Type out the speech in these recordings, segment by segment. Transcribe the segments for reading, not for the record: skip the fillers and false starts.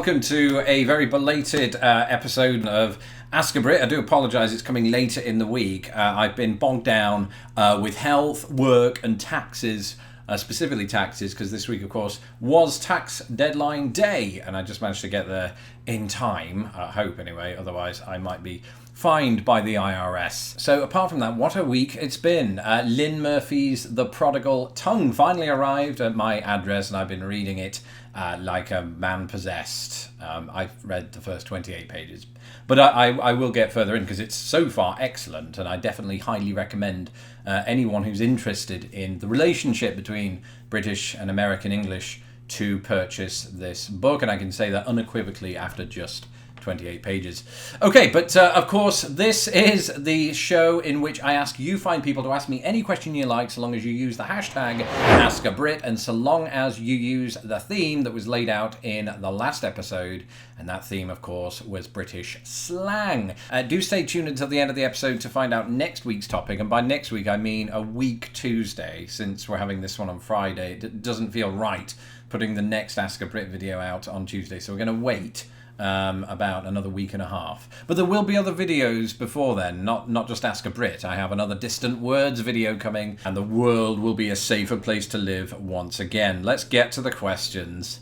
welcome to a very belated episode of AskABrit. I do apologise, it's coming later in the week. I've been bogged down with health, work and taxes, specifically taxes, because this week, of course, was tax deadline day, and I just managed to get there in time, I hope anyway, otherwise I might be fined by the IRS. So apart from that, what a week it's been. Lynn Murphy's The Prodigal Tongue finally arrived at my address, and I've been reading it like a man possessed. I've read the first 28 pages, but I will get further in because it's so far excellent, and I definitely highly recommend anyone who's interested in the relationship between British and American English to purchase this book, and I can say that unequivocally after just 28 pages. Okay, but of course, this is the show in which I ask you fine people to ask me any question you like, so long as you use the hashtag AskABrit, and so long as you use the theme that was laid out in the last episode, and that theme, of course, was British slang. Do stay tuned until the end of the episode to find out next week's topic, and by next week, I mean a week Tuesday, since we're having this one on Friday. It doesn't feel right putting the next AskABrit video out on Tuesday, so we're going to wait about another week and a half. But there will be other videos before then, not just AskABrit. I have another Distant Words video coming, and the world will be a safer place to live once again. Let's get to the questions.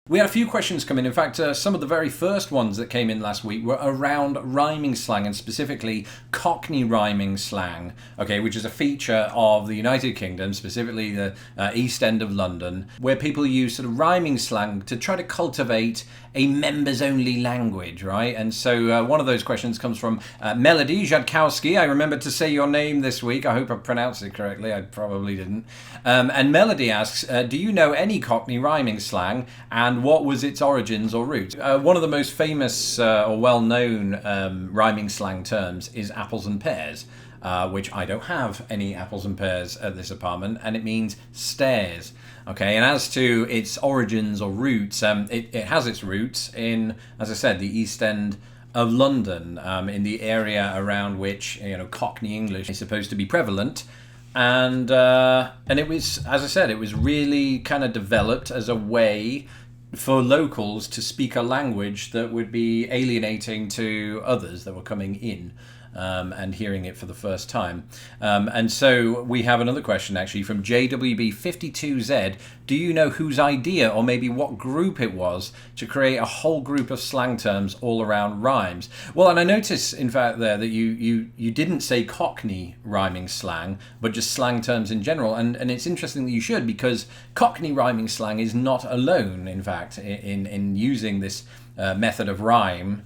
We had a few questions come in. In fact, some of the very first ones that came in last week were around rhyming slang, and specifically Cockney rhyming slang, okay, which is a feature of the United Kingdom, specifically the East End of London, where people use sort of rhyming slang to try to cultivate a members-only language, right? And so one of those questions comes from Melody Jadkowski. I remembered to say your name this week. I hope I pronounced it correctly. I probably didn't. And Melody asks, do you know any Cockney rhyming slang, and what was its origins or roots? One of the most famous or well-known rhyming slang terms is apples and pears, which I don't have any apples and pears at this apartment, and it means stairs. Okay, and as to its origins or roots, it has its roots in, as I said, the East End of London, in the area around which, you know, Cockney English is supposed to be prevalent. And it was, as I said, it was really kind of developed as a way for locals to speak a language that would be alienating to others that were coming in and hearing it for the first time. And so we have another question actually from JWB52Z. Do you know whose idea or maybe what group it was to create a whole group of slang terms all around rhymes? Well, and I notice in fact there that you didn't say Cockney rhyming slang, but just slang terms in general. And it's interesting that you should, because Cockney rhyming slang is not alone, in fact, in using this method of rhyme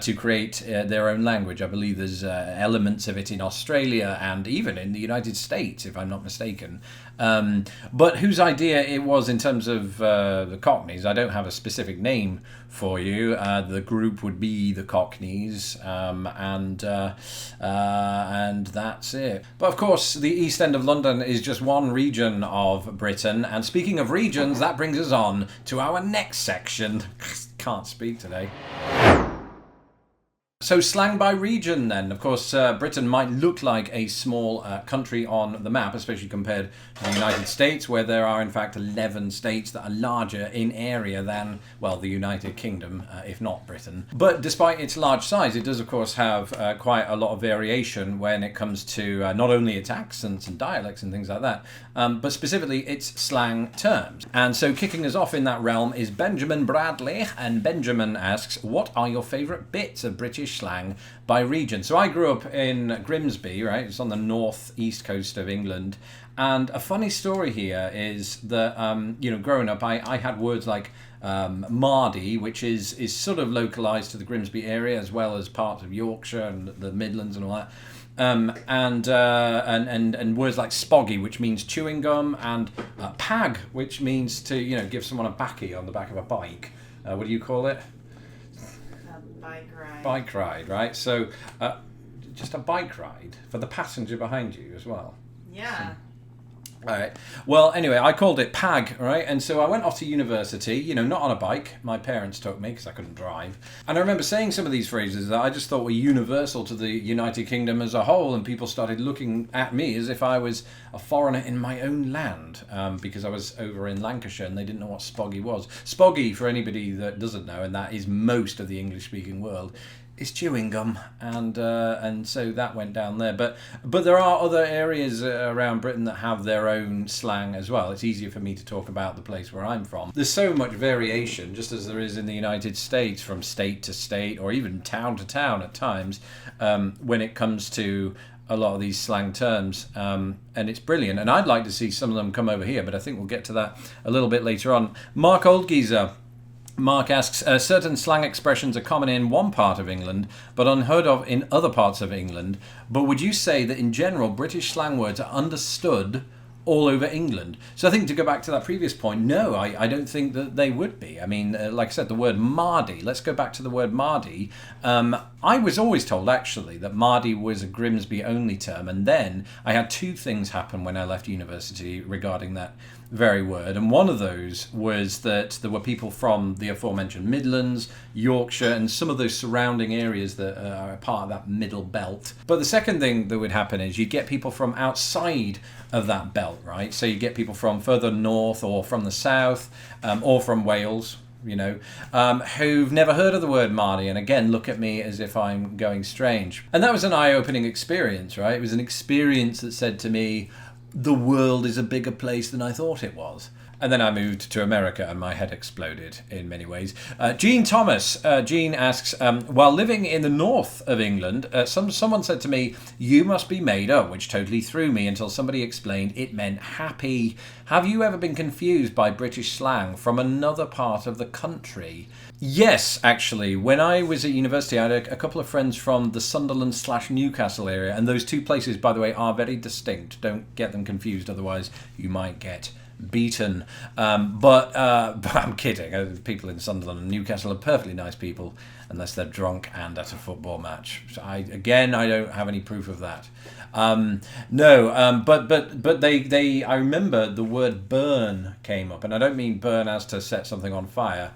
to create their own language. I believe there's elements of it in Australia and even in the United States, if I'm not mistaken. But whose idea it was in terms of the Cockneys, I don't have a specific name for you. The group would be the Cockneys, and that's it. But of course, the East End of London is just one region of Britain. And speaking of regions, that brings us on to our next section. Can't speak today. So slang by region then. Of course, Britain might look like a small country on the map, especially compared to the United States, where there are in fact 11 states that are larger in area than, well, the United Kingdom, if not Britain. But despite its large size, it does of course have quite a lot of variation when it comes to not only its accents and dialects and things like that, but specifically its slang terms. And so kicking us off in that realm is Benjamin Bradley, and Benjamin asks, what are your favourite bits of British slang by region? So I grew up in Grimsby, right? It's on the northeast coast of England. And a funny story here is that, growing up, I had words like Mardy, which is sort of localised to the Grimsby area, as well as parts of Yorkshire and the Midlands and all that. And words like spoggy, which means chewing gum, and pag, which means to, give someone a backie on the back of a bike. What do you call it? Bike ride, right? So just a bike ride for the passenger behind you as well. Yeah. All right. Well, anyway, I called it PAG, right? And so I went off to university, you know, not on a bike. My parents took me because I couldn't drive. And I remember saying some of these phrases that I just thought were universal to the United Kingdom as a whole. And people started looking at me as if I was a foreigner in my own land, because I was over in Lancashire and they didn't know what spoggy was. Spoggy, for anybody that doesn't know, and that is most of the English-speaking world, is chewing gum, and so that went down there. But there are other areas around Britain that have their own slang as well. It's easier for me to talk about the place where I'm from. There's so much variation, just as there is in the United States, from state to state, or even town to town at times, when it comes to a lot of these slang terms, and it's brilliant. And I'd like to see some of them come over here, but I think we'll get to that a little bit later on. Mark Oldgeezer. Mark asks, certain slang expressions are common in one part of England, but unheard of in other parts of England. But would you say that in general, British slang words are understood all over England? So I think to go back to that previous point, no, I don't think that they would be. I mean, like I said, the word Mardy, let's go back to the word Mardy. I was always told, actually, that Mardy was a Grimsby only term. And then I had two things happen when I left university regarding that very word, and one of those was that there were people from the aforementioned Midlands, Yorkshire, and some of those surrounding areas that are part of that middle belt. But the second thing that would happen is you'd get people from outside of that belt, right? So you get people from further north or from the south, or from Wales, you know, who've never heard of the word Mardy, and again look at me as if I'm going strange. And that was an eye-opening experience, right? It was an experience that said to me, the world is a bigger place than I thought it was. And then I moved to America and my head exploded in many ways. Jean Thomas. Jean asks, while living in the north of England, someone said to me, you must be made up, which totally threw me until somebody explained it meant happy. Have you ever been confused by British slang from another part of the country? Yes, actually. When I was at university, I had a couple of friends from the Sunderland/Newcastle area, and those two places, by the way, are very distinct. Don't get them confused, otherwise you might get beaten. But I'm kidding. People in Sunderland and Newcastle are perfectly nice people, unless they're drunk and at a football match. So I don't have any proof of that. But they I remember the word burn came up, and I don't mean burn as to set something on fire.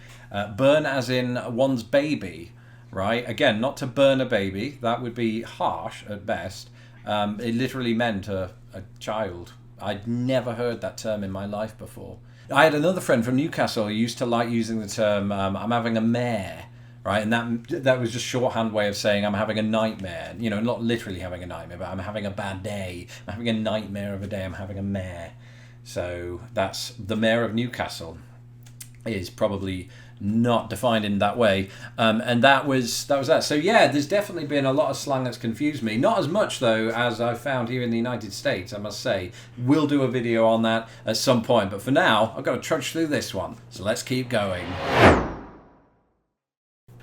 Burn as in one's baby, right? Again, not to burn a baby. That would be harsh at best. It literally meant a child. I'd never heard that term in my life before. I had another friend from Newcastle who used to like using the term, I'm having a mare, right? And that was just shorthand way of saying I'm having a nightmare. You know, not literally having a nightmare, but I'm having a bad day. I'm having a nightmare of a day. I'm having a mare. So that's the mayor of Newcastle. Is probably not defined in that way, and that was that. So yeah, there's definitely been a lot of slang that's confused me. Not as much though as I've found here in the United States, I must say. We'll do a video on that at some point, but for now I've got to trudge through this one, so let's keep going.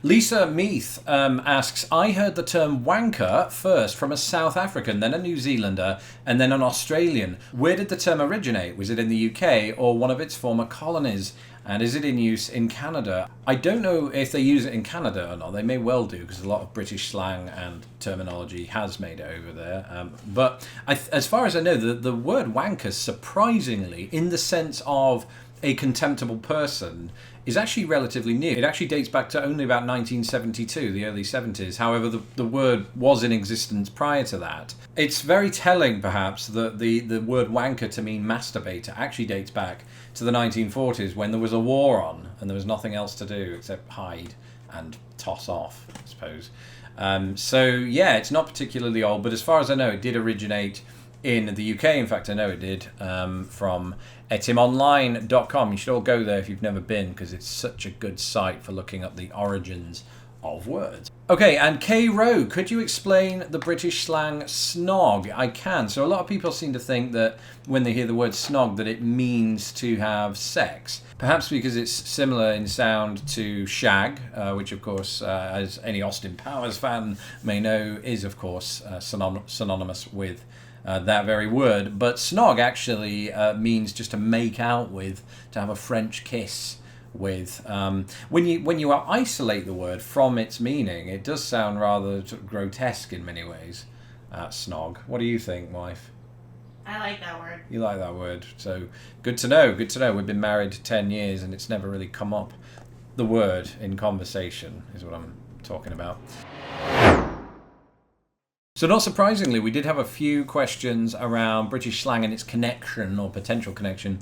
Lisa Meath asks, I heard the term wanker first from a South African, then a New Zealander, and then an Australian. Where did the term originate? Was it in the UK or one of its former colonies? And is it in use in Canada? I don't know if they use it in Canada or not. They may well do, because a lot of British slang and terminology has made it over there. But as far as I know, the word wanker, surprisingly, in the sense of a contemptible person, is actually relatively new. It actually dates back to only about 1972, the early 70s. However, the word was in existence prior to that. It's very telling, perhaps, that the word wanker to mean masturbator actually dates back to the 1940s, when there was a war on and there was nothing else to do except hide and toss off, I suppose. So yeah, it's not particularly old, but as far as I know, it did originate in the UK. In fact, I know it did, from etymonline.com. You should all go there if you've never been, because it's such a good site for looking up the origins of words. Okay, and K. Rowe, could you explain the British slang snog? I can. So a lot of people seem to think that when they hear the word snog that it means to have sex. Perhaps because it's similar in sound to shag, which of course, as any Austin Powers fan may know, is of course synonymous with that very word. But snog actually means just to make out with, to have a French kiss with. When you isolate the word from its meaning, it does sound rather grotesque in many ways. Snog. What do you think, wife? I like that word. You like that word. So good to know. Good to know. We've been married 10 years and it's never really come up. The word in conversation is what I'm talking about. So not surprisingly, we did have a few questions around British slang and its connection or potential connection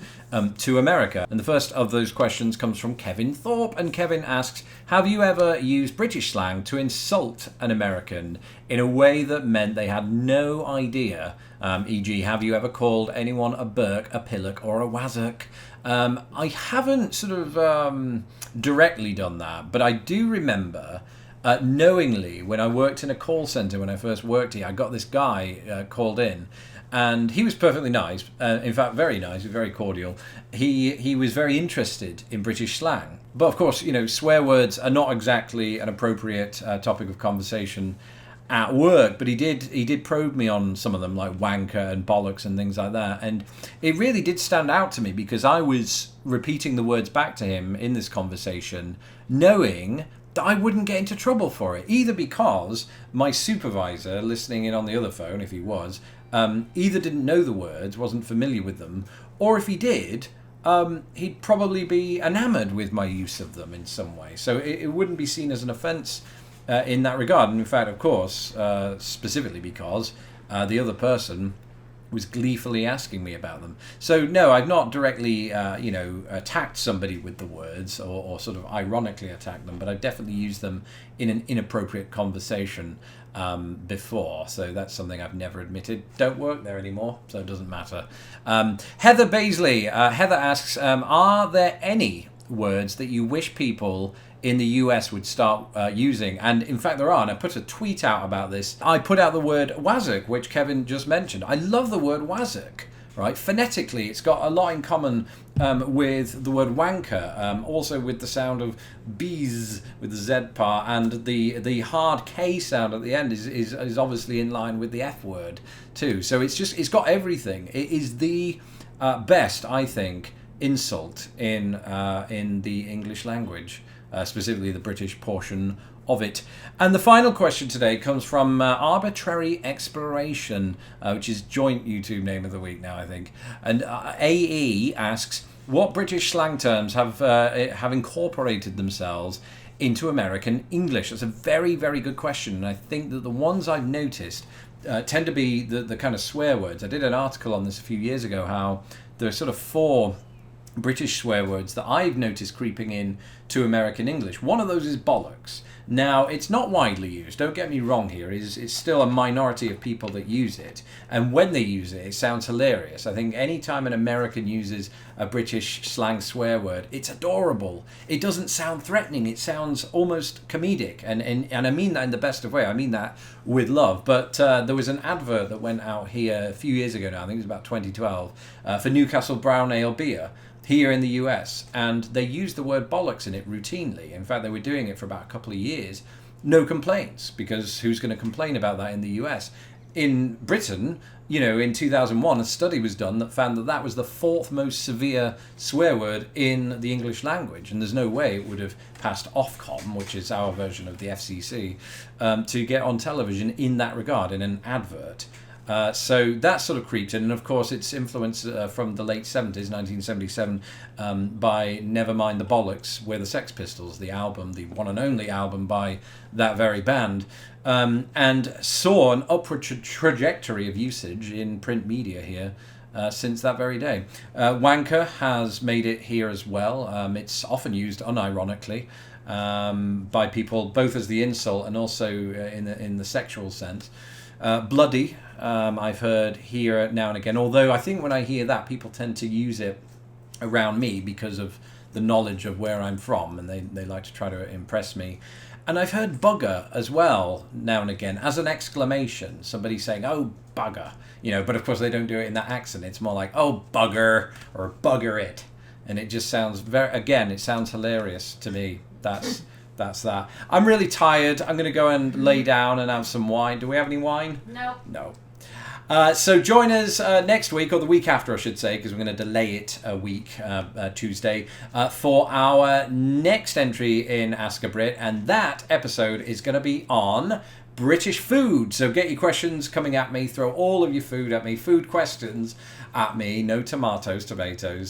to America. And the first of those questions comes from Kevin Thorpe. And Kevin asks, have you ever used British slang to insult an American in a way that meant they had no idea? E.g., have you ever called anyone a Burke, a Pillock, or a Wazzock? I haven't sort of directly done that, but I do remember... knowingly, when I worked in a call centre, when I first worked here, I got this guy called in, and he was perfectly nice. In fact, very nice, very cordial. He was very interested in British slang, but of course, swear words are not exactly an appropriate topic of conversation at work. But he did probe me on some of them, like wanker and bollocks and things like that, and it really did stand out to me because I was repeating the words back to him in this conversation, knowing that I wouldn't get into trouble for it, either because my supervisor listening in on the other phone, if he was, either didn't know the words, wasn't familiar with them, or if he did, he'd probably be enamoured with my use of them in some way. So it wouldn't be seen as an offence in that regard. And in fact, of course, specifically because the other person was gleefully asking me about them. So no, I've not directly, attacked somebody with the words or sort of ironically attacked them, but I've definitely used them in an inappropriate conversation before. So that's something I've never admitted. Don't work there anymore, so it doesn't matter. Heather Baisley. Heather asks, are there any words that you wish people in the US would start using? And in fact there are, and I put a tweet out about this. I put out the word wazzock, which Kevin just mentioned. I love the word wazzock, right? Phonetically, it's got a lot in common with the word wanker, also with the sound of bees with the Z part, and the hard K sound at the end is obviously in line with the F word too. So it's got everything. It is the best, I think, insult in the English language. Specifically the British portion of it. And the final question today comes from Arbitrary Exploration, which is joint YouTube name of the week now, I think. And AE asks, what British slang terms have incorporated themselves into American English? That's a very, very good question. And I think that the ones I've noticed tend to be the kind of swear words. I did an article on this a few years ago, how there are sort of 4 British swear words that I've noticed creeping in to American English. One of those is bollocks. Now, it's not widely used, don't get me wrong here. It's still a minority of people that use it. And when they use it, it sounds hilarious. I think any time an American uses a British slang swear word, it's adorable. It doesn't sound threatening. It sounds almost comedic. And I mean that in the best of way. I mean that with love. But there was an advert that went out here a few years ago now, I think it was about 2012, for Newcastle Brown Ale beer here in the US, and they used the word bollocks in it routinely. In fact, they were doing it for about a couple of years. No complaints, because who's going to complain about that in the US? In Britain, in 2001, a study was done that found that was the 4th most severe swear word in the English language, and there's no way it would have passed Ofcom, which is our version of the FCC, to get on television in that regard, in an advert. So that sort of creeped in, and of course it's influenced from the late 70s, 1977, by Nevermind the Bollocks, We're the Sex Pistols, the album, the one and only album by that very band, and saw an upward trajectory of usage in print media here since that very day. Wanker has made it here as well. It's often used unironically by people, both as the insult and also in the sexual sense. Bloody, I've heard here now and again, although I think when I hear that, people tend to use it around me because of the knowledge of where I'm from, and they like to try to impress me. And I've heard bugger as well now and again as an exclamation, somebody saying, oh, bugger, but of course they don't do it in that accent. It's more like, oh, bugger, or bugger it. And it just sounds it sounds hilarious to me. That's that. I'm really tired. I'm going to go and lay down and have some wine. Do we have any wine? No. No. So join us next week, or the week after, I should say, because we're going to delay it a week, Tuesday, for our next entry in AskABrit, and that episode is going to be on British food. So get your questions coming at me. Throw all of your food at me. Food questions at me. No tomatoes,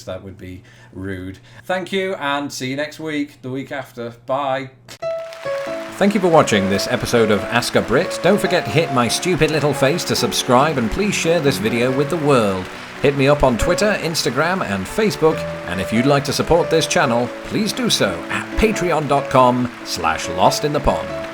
that would be rude. Thank you, and see you next week, the week after. Bye. Thank you for watching this episode of AskABrit. Don't forget to hit my stupid little face to subscribe, and please share this video with the world. Hit me up on Twitter, Instagram and Facebook, and if you'd like to support this channel, please do so at patreon.com/lostinthepond.